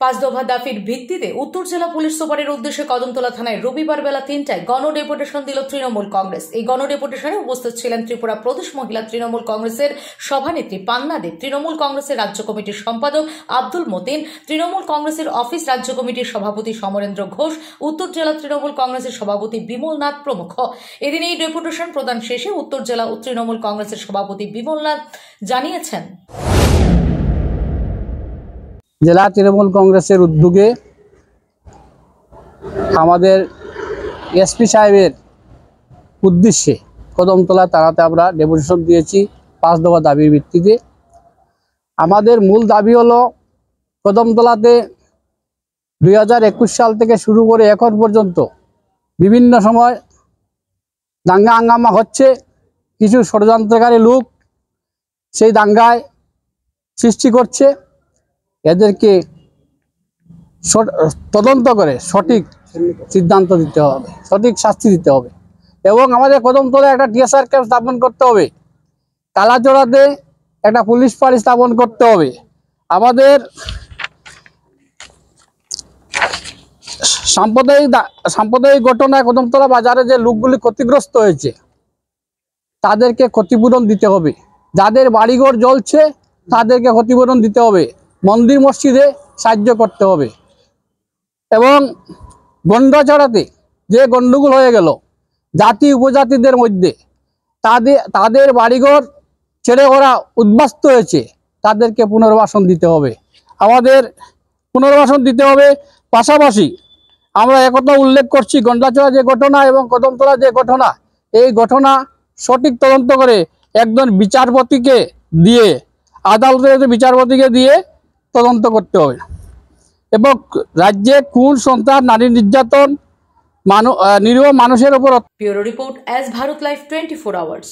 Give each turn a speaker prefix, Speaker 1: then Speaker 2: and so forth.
Speaker 1: পাঁচ দফা দাবির ভিত্তিতে উত্তর জেলা পুলিশ সুপারের উদ্দেশ্যে কদমতলা থানায় রবিবার বেলা ৩টায় গণডেপুটেশন দিল তৃণমূল কংগ্রেস। এই গণডেপুটেশনে উপস্থিত ছিলেন ত্রিপুরা প্রদেশ মহিলা তৃণমূল কংগ্রেসের সভানেত্রী পান্না দেব, তৃণমূল কংগ্রেসের রাজ্য কমিটির সম্পাদক আব্দুল মতিন, তৃণমূল কংগ্রেসের অফিস রাজ্য কমিটির সভাপতি সমরেন্দ্র ঘোষ, উত্তর জেলা তৃণমূল কংগ্রেসের সভাপতি বিমল নাথ প্রমুখ। এদিন এই ডেপুটেশন প্রদান শেষে উত্তর জেলা তৃণমূল কংগ্রেসের সভাপতি বিমল নাথ জানিয়েছেন,
Speaker 2: জেলা তৃণমূল কংগ্রেসের উদ্যোগে আমাদের এসপি সাহেবের উদ্দেশ্যে কদমতলা থানাতে আমরা ডেপুটেশন দিয়েছি ৫ দফা দাবির ভিত্তিতে। আমাদের মূল দাবি হলো কদমতলাতে ২০২১ সাল থেকে শুরু করে এখন পর্যন্ত বিভিন্ন সময় দাঙ্গা হাঙ্গামা হচ্ছে। কিছু ষড়যন্ত্রকারী লোক সেই দাঙ্গায় সৃষ্টি করছে। এদেরকে তদন্ত করে সঠিক সিদ্ধান্ত দিতে হবে, সঠিক শাস্তি দিতে হবে এবং আমাদের কদমতলায় একটা টিএসআর ক্যাম্প স্থাপন করতে হবে। কালাচড়াতে একটা পুলিশ ফাঁড়ি স্থাপন করতে হবে। আমাদের সাম্প্রদায়িক ঘটনায় কদমতলা বাজারে যে লোকগুলি ক্ষতিগ্রস্ত হয়েছে তাদেরকে ক্ষতিপূরণ দিতে হবে। যাদের বাড়িঘর জ্বলছে তাদেরকে ক্ষতিপূরণ দিতে হবে। মন্দির মসজিদে সাহায্য করতে হবে এবং গন্ডাছড়াতে যে গন্ডগোল হয়ে গেল জাতি উপজাতিদের মধ্যে, তাদের বাড়িঘর ছেড়ে ওরা উদ্বাস্ত হয়েছে, তাদেরকে পুনর্বাসন দিতে হবে। আমাদের পুনর্বাসন দিতে হবে। পাশাপাশি আমরা একথা উল্লেখ করছি, গন্ডাছড়া যে ঘটনা এবং কদমতলা যে ঘটনা, এই ঘটনা সঠিক তদন্ত করে একজন বিচারপতিকে দিয়ে, আদালতের বিচারপতিকে দিয়ে তদন্ত করতে হবে এবং রাজ্যে খুন, সন্ত্রাস, নারী নির্যাতন, নিরীহ মানুষের উপর।
Speaker 1: Bureau report, S Bharat live 24 hours.